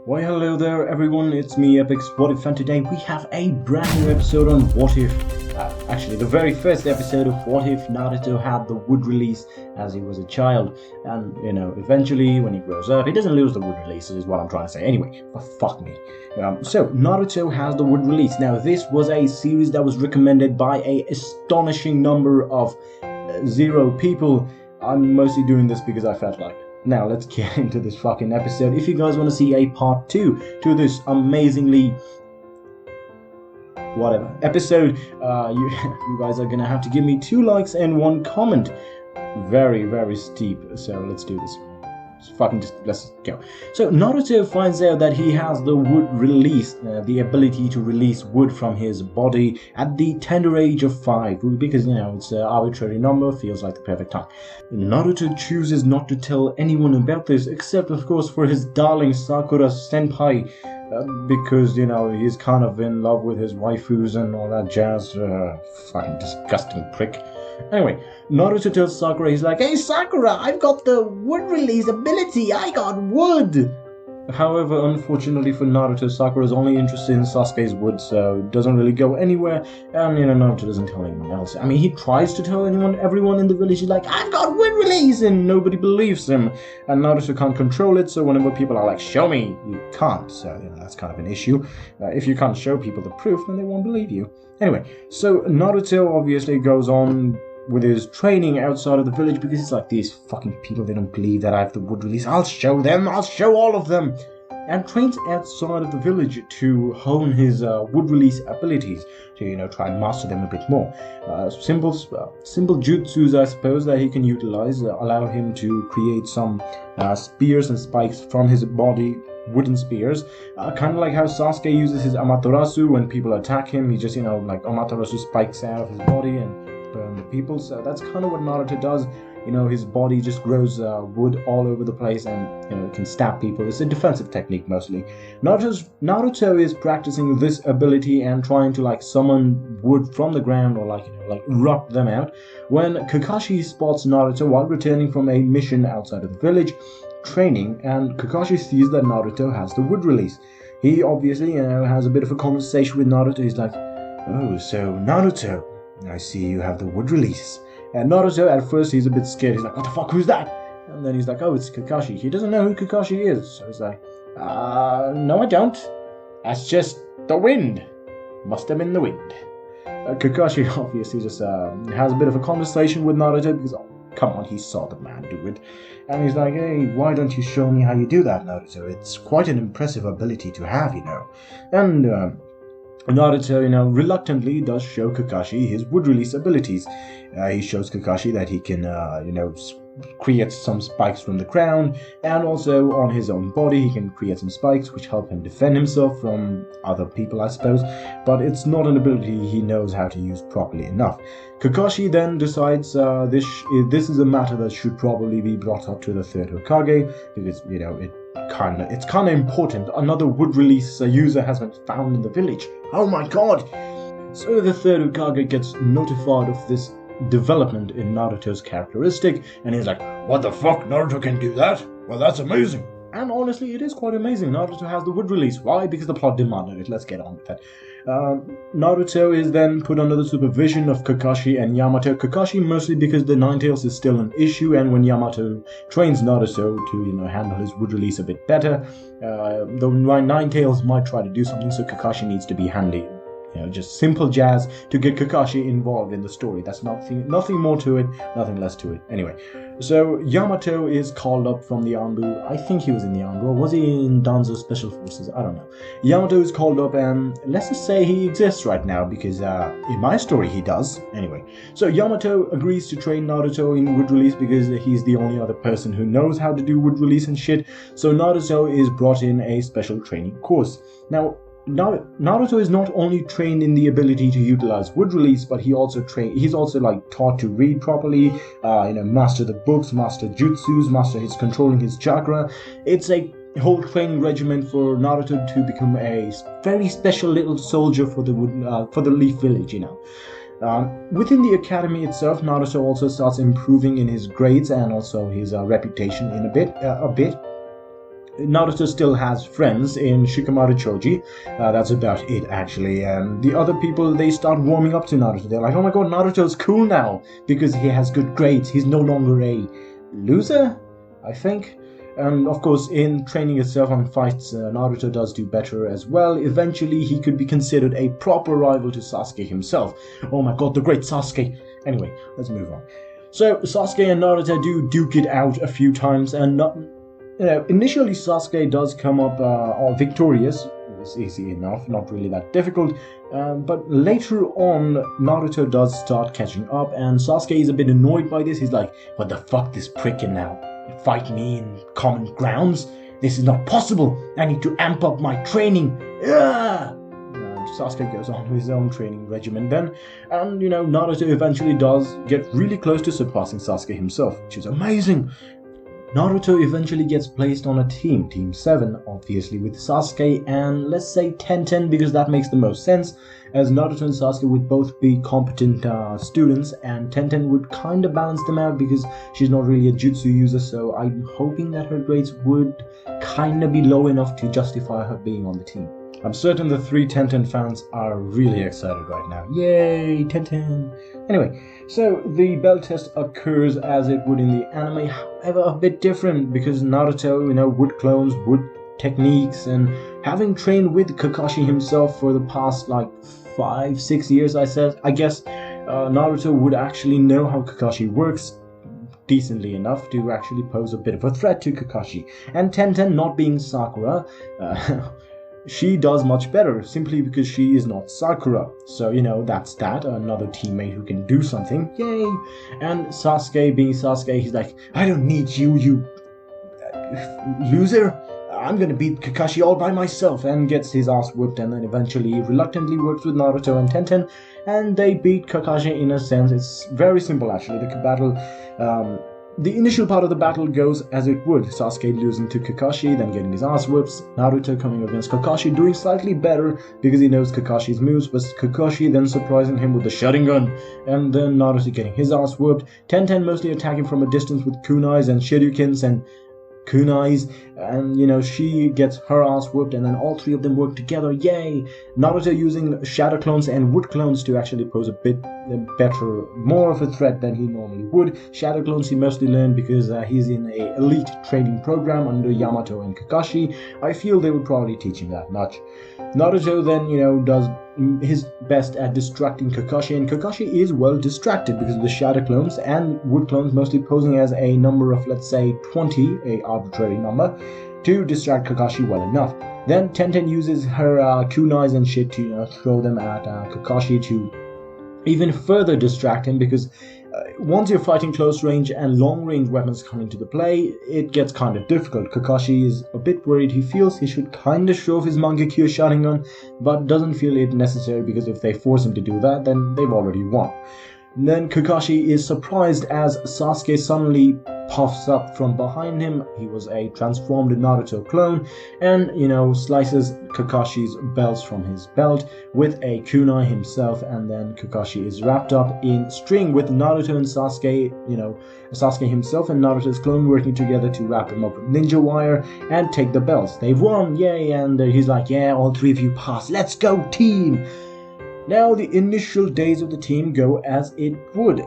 Why hello there everyone, it's me Epix What If, and today we have a brand new episode on What If, actually the very first episode of What If Naruto had the wood release as he was a child, and eventually when he grows up he doesn't lose the wood release is what I'm trying to say. Anyway, fuck me. So Naruto has the wood release. Now this was a series that was recommended by a astonishing number of 0 people. I'm mostly doing this because I felt like it. Now let's get into this fucking episode. If you guys want to see a part 2 to this amazingly whatever episode, you guys are gonna have to give me 2 likes and 1 comment. Very steep, so let's do this. Let's go. So Naruto finds out that he has the wood release, the ability to release wood from his body at the tender age of 5, because it's an arbitrary number, feels like the perfect time. Naruto chooses not to tell anyone about this, except of course for his darling Sakura senpai, because he's kind of in love with his waifus and all that jazz. Fucking disgusting prick. Anyway, Naruto tells Sakura, he's like, "Hey Sakura, I've got the wood release ability, I got wood!" However, unfortunately for Naruto, Sakura is only interested in Sasuke's wood, so it doesn't really go anywhere, and Naruto doesn't tell anyone else. I mean, he tries to tell everyone in the village, he's like, "I've got wood release!" and nobody believes him, and Naruto can't control it, so whenever people are like, "Show me," you can't, so that's kind of an issue. If you can't show people the proof, then they won't believe you. Anyway, so Naruto obviously goes on with his training outside of the village, because it's like, these fucking people, they don't believe that I have the wood release. I'll show them, I'll show all of them. And trains outside of the village to hone his wood release abilities, to try and master them a bit more. Simple jutsus, I suppose, that he can utilize allow him to create some spears and spikes from his body, wooden spears, kind of like how Sasuke uses his Amaterasu when people attack him. He just like Amaterasu spikes out of his body and burn the people. So that's kind of what Naruto does. His body just grows wood all over the place, and it can stab people. It's a defensive technique mostly. Naruto is practicing this ability and trying to summon wood from the ground, or rot them out, when Kakashi spots Naruto while returning from a mission outside of the village training, and Kakashi sees that Naruto has the wood release. He obviously has a bit of a conversation with Naruto. He's like, "Oh, so Naruto, I see you have the wood release." And Naruto, at first, he's a bit scared. He's like, "What the fuck, who's that?" And then he's like, "Oh, it's Kakashi." He doesn't know who Kakashi is. So he's like, "No, I don't. That's just the wind. Must have been the wind." Kakashi obviously just has a bit of a conversation with Naruto, because, come on, he saw the man do it. And he's like, "Hey, why don't you show me how you do that, Naruto? It's quite an impressive ability to have, And Naruto, reluctantly does show Kakashi his wood release abilities. He shows Kakashi that he can, create some spikes from the ground, and also on his own body he can create some spikes which help him defend himself from other people, I suppose, but it's not an ability he knows how to use properly enough. Kakashi then decides this is a matter that should probably be brought up to the 3rd Hokage, because, it's kind of important. Another wood release user has been found in the village. Oh my god! So the 3rd Hokage gets notified of this development in Naruto's characteristic, and he's like, "What the fuck, Naruto can do that? Well, that's amazing." And honestly, it is quite amazing. Naruto has the wood release. Why? Because the plot demanded it. Let's get on with that. Naruto is then put under the supervision of Kakashi and Yamato. Kakashi mostly because the Ninetales is still an issue, and when Yamato trains Naruto to handle his wood release a bit better, the Ninetales might try to do something, so Kakashi needs to be handy. Just simple jazz to get Kakashi involved in the story. That's nothing more to it, nothing less to it. Anyway, so Yamato is called up from the Anbu. I think he was in the Anbu, or was he in Danzo's Special Forces? I don't know. Yamato is called up, and let's just say he exists right now, because in my story he does. Anyway, so Yamato agrees to train Naruto in wood release, because he's the only other person who knows how to do wood release and shit. So Naruto is brought in a special training course. Now, Naruto is not only trained in the ability to utilize wood release, but he's also taught to read properly, master the books, master jutsus, master his controlling his chakra. It's a whole training regimen for Naruto to become a very special little soldier for the Leaf Village, Within the academy itself, Naruto also starts improving in his grades and also his reputation in a bit. Naruto still has friends in Shikamaru Choji. That's about it, actually. And the other people, they start warming up to Naruto. They're like, oh my god, Naruto's cool now because he has good grades. He's no longer a loser, I think. And of course, in training itself on fights, Naruto does do better as well. Eventually, he could be considered a proper rival to Sasuke himself. Oh my god, the great Sasuke. Anyway, let's move on. So, Sasuke and Naruto do duke it out a few times, and initially Sasuke does come up victorious. It's easy enough, not really that difficult. But later on, Naruto does start catching up, and Sasuke is a bit annoyed by this. He's like, what the fuck, this pricking now? Fight me in common grounds? This is not possible. I need to amp up my training. And Sasuke goes on with his own training regimen then. And, Naruto eventually does get really close to surpassing Sasuke himself, which is amazing. Naruto eventually gets placed on a team, Team 7, obviously, with Sasuke and let's say Tenten, because that makes the most sense, as Naruto and Sasuke would both be competent students, and Tenten would kind of balance them out because she's not really a jutsu user, so I'm hoping that her grades would kind of be low enough to justify her being on the team. I'm certain the 3 Tenten fans are really excited right now. Yay, Tenten! Anyway, so the belt test occurs as it would in the anime, however a bit different because Naruto, wood clones, wood techniques, and having trained with Kakashi himself for the past 5-6 years, I guess Naruto would actually know how Kakashi works decently enough to actually pose a bit of a threat to Kakashi. And Tenten, not being Sakura, she does much better, simply because she is not Sakura. So, that's that. Another teammate who can do something. Yay! And Sasuke, being Sasuke, he's like, I don't need you, you loser. I'm gonna beat Kakashi all by myself, and gets his ass whooped, and then eventually reluctantly works with Naruto and Tenten, and they beat Kakashi in a sense. It's very simple, actually. The battle, the initial part of the battle goes as it would. Sasuke losing to Kakashi, then getting his ass whoops. Naruto coming against Kakashi, doing slightly better because he knows Kakashi's moves, but Kakashi then surprising him with the Sharingan. And then Naruto getting his ass whooped. Tenten mostly attacking from a distance with kunais and shurikens and kunais, and she gets her ass whooped, and then all 3 of them work together. Yay! Naruto using shadow clones and wood clones to actually pose a bit better, more of a threat than he normally would. Shadow clones he mostly learned because he's in a elite training program under Yamato and Kakashi. I feel they would probably teach him that much. Naruto then, does his best at distracting Kakashi, and Kakashi is well distracted because of the shadow clones and wood clones mostly posing as a number of, let's say, 20, a arbitrary number, to distract Kakashi well enough. Then Tenten uses her kunais and shit to throw them at Kakashi to even further distract him, because once you're fighting close range and long range weapons come into the play, it gets kind of difficult. Kakashi is a bit worried. He feels he should kind of show off his Mangekyo Sharingan, but doesn't feel it necessary because if they force him to do that, then they've already won. Then Kakashi is surprised as Sasuke suddenly puffs up from behind him. He was a transformed Naruto clone, and slices Kakashi's belts from his belt with a kunai himself, and then Kakashi is wrapped up in string with Naruto and Sasuke, Sasuke himself and Naruto's clone working together to wrap him up with ninja wire and take the belts. They've won, yay! And he's like, yeah, all 3 of you pass, let's go team! Now, the initial days of the team go as it would.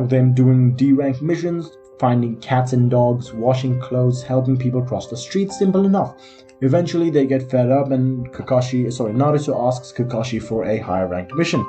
Them doing D-rank missions, finding cats and dogs, washing clothes, helping people cross the street, simple enough. Eventually, they get fed up and Naruto asks Kakashi for a higher ranked mission.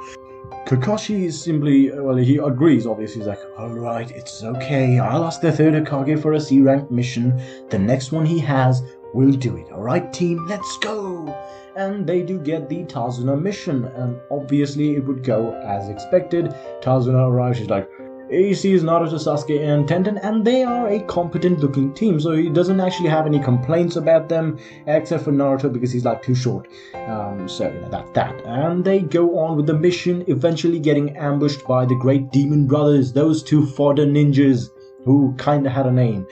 Kakashi is simply, he agrees, obviously. He's like, alright, it's okay, I'll ask the 3rd Hokage for a C-rank mission. The next one he has, we'll do it. Alright team, let's go! And they do get the Tazuna mission, and obviously it would go as expected. Tazuna arrives, she's like, he sees Naruto, Sasuke, and Tenten, and they are a competent looking team, so he doesn't actually have any complaints about them, except for Naruto because he's too short. That's that. And they go on with the mission, eventually getting ambushed by the great demon brothers, those 2 fodder ninjas who kinda had a name.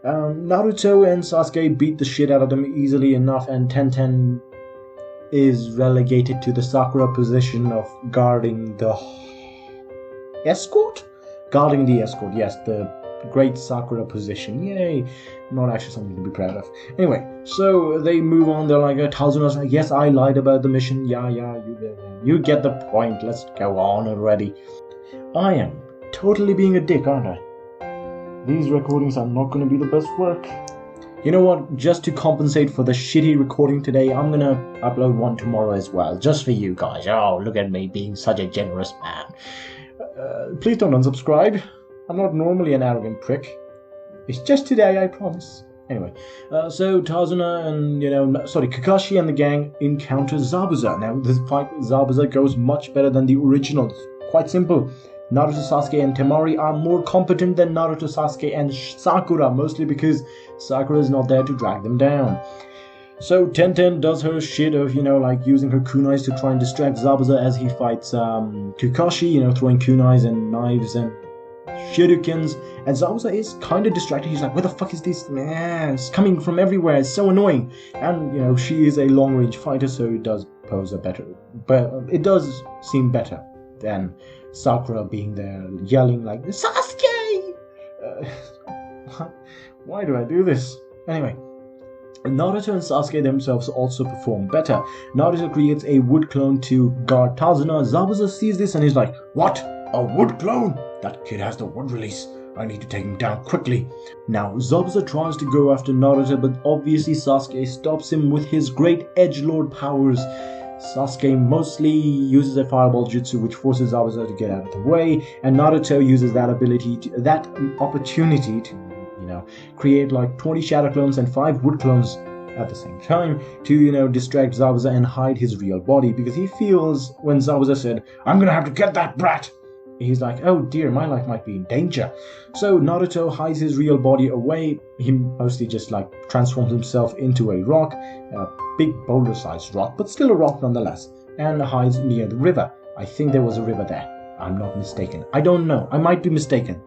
Naruto and Sasuke beat the shit out of them easily enough, and Tenten is relegated to the Sakura position of guarding the escort? Guarding the escort, yes, the great Sakura position. Yay! Not actually something to be proud of. Anyway, so they move on. They're like, Tazuna's like, yes, I lied about the mission. Yeah, you get the point. Let's go on already. I am totally being a dick, aren't I? These recordings are not going to be the best work. You know what? Just to compensate for the shitty recording today, I'm going to upload one tomorrow as well. Just for you guys. Oh, look at me being such a generous man. Please don't unsubscribe. I'm not normally an arrogant prick. It's just today, I promise. Anyway, so Tazuna and, Kakashi and the gang encounter Zabuza. Now, this fight with Zabuza goes much better than the original. It's quite simple. Naruto, Sasuke, and Temari are more competent than Naruto, Sasuke, and Sakura, mostly because Sakura is not there to drag them down. So Tenten does her shit of, using her kunais to try and distract Zabuza as he fights Kakashi, throwing kunais and knives and shurikens, and Zabuza is kind of distracted. He's like, where the fuck is this? Man, it's coming from everywhere. It's so annoying. And, she is a long-range fighter, so it does pose a better... But it does seem better than Sakura being there yelling like, Sasuke! Why do I do this? Anyway, Naruto and Sasuke themselves also perform better. Naruto creates a wood clone to guard Tazuna. Zabuza sees this and he's like, what? A wood clone? That kid has the wood release. I need to take him down quickly. Now, Zabuza tries to go after Naruto, but obviously Sasuke stops him with his great edgelord powers. Sasuke mostly uses a fireball jutsu which forces Zabuza to get out of the way, and Naruto uses that opportunity to, create like 20 shadow clones and 5 wood clones at the same time to, distract Zabuza and hide his real body, because he feels when Zabuza said, I'm gonna have to get that brat, he's like, oh dear, my life might be in danger. So Naruto hides his real body away. He mostly just transforms himself into a rock, a big boulder-sized rock, but still a rock nonetheless, and hides near the river. I think there was a river there. I'm not mistaken. I don't know. I might be mistaken.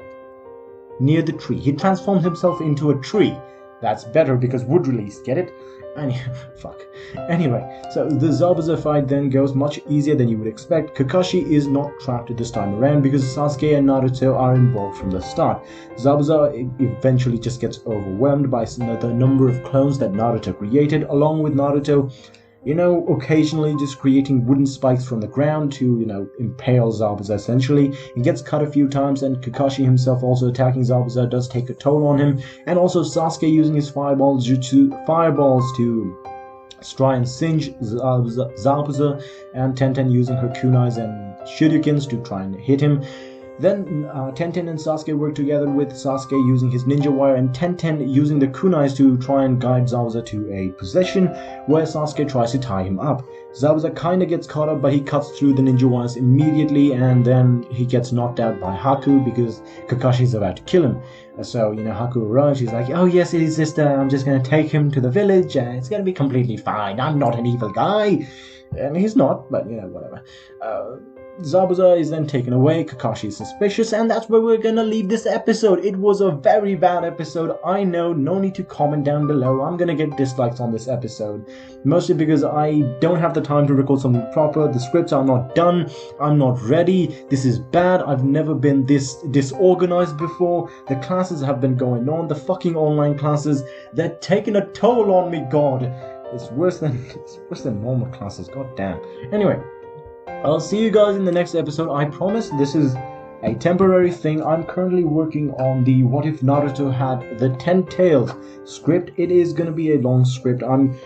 Near the tree. He transformed himself into a tree. That's better because wood release, get it? Fuck. Anyway, so the Zabuza fight then goes much easier than you would expect. Kakashi is not trapped this time around because Sasuke and Naruto are involved from the start. Zabuza eventually just gets overwhelmed by the number of clones that Naruto created, along with Naruto, occasionally just creating wooden spikes from the ground to, impale Zabuza essentially. He gets cut a few times, and Kakashi himself also attacking Zabuza does take a toll on him, and also Sasuke using his fireballs to try and singe Zabuza, and Tenten using her kunais and shurikens to try and hit him. Then Tenten and Sasuke work together, with Sasuke using his ninja wire and Tenten using the kunais to try and guide Zabuza to a position where Sasuke tries to tie him up. Zabuza kinda gets caught up, but he cuts through the ninja wires immediately, and then he gets knocked out by Haku because Kakashi's about to kill him. So, Haku arrives, he's like, oh yes, it is sister, I'm just gonna take him to the village, it's gonna be completely fine, I'm not an evil guy. And he's not, but, whatever. Zabuza is then taken away, Kakashi is suspicious, and that's where we're gonna leave this episode. It was a very bad episode, I know, no need to comment down below. I'm gonna get dislikes on this episode, mostly because I don't have the time to record something proper, the scripts are not done, I'm not ready, this is bad, I've never been this disorganized before, the classes have been going on, the fucking online classes, they're taking a toll on me, God. It's worse than normal classes, god damn. Anyway, I'll see you guys in the next episode. I promise this is a temporary thing. I'm currently working on the What If Naruto Had the 10 Tails script. It is going to be a long script. I'm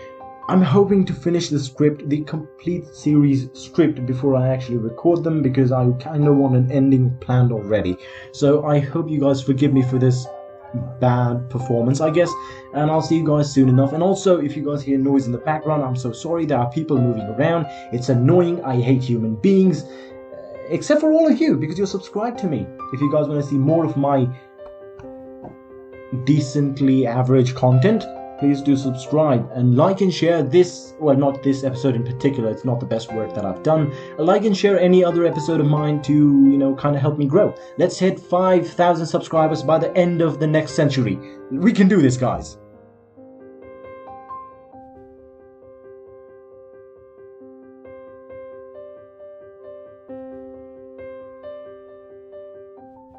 hoping to finish the script, the complete series script, before I actually record them, because I kind of want an ending planned already. So I hope you guys forgive me for this bad performance, I guess, and I'll see you guys soon enough. And also, if you guys hear noise in the background, I'm so sorry. There are people moving around. It's annoying. I hate human beings, except for all of you, because you're subscribed to me. If you guys want to see more of my decently average content, please do subscribe and like and share this, well, not this episode in particular, it's not the best work that I've done. Like and share any other episode of mine to, kind of help me grow. Let's hit 5,000 subscribers by the end of the next century. We can do this, guys.